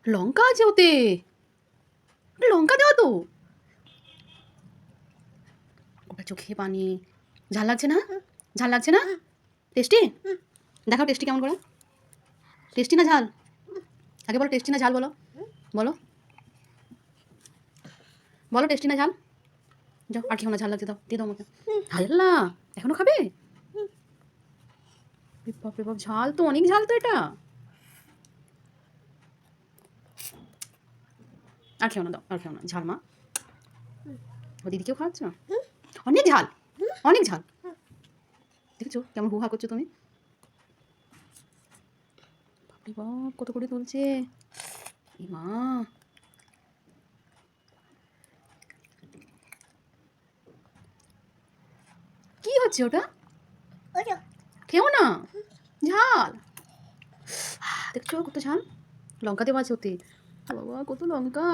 লঙ্কা আছে ওতে, লঙ্কা দেওয়া তো। ওটা চোখে পানি। ঝাল লাগছে না? ঝাল লাগছে না? টেস্টি? দেখাও টেস্টি কেমন করে। টেস্টি না ঝাল? আগে বলো টেস্টি না ঝাল, বলো বলো বলো টেস্টি না ঝাল। যাও আর খেও না, ঝাল লাগছে, দাও দিয়ে দাও আমাকে। হাল্লা এখনো খাবে? বাপ রে বাপ, ঝাল তো, অনেক ঝাল তো এটা। আর খেও না, দাও আর খেও না, ঝাল মা। ও দিদিকেও খাওয়াচ্ছ? অনেক ঝাল, অনেক ঝাল। দেখেছো কেমন হুহা করছো তুমি? বাপরে বাপ, কত করে তুলছে এই মা। কি হচ্ছে ওটা? খেও না, ঝাল। দেখছো কত ঝাল, লঙ্কা দেওয়া আছে ওতে। বাবা কত লঙ্কা।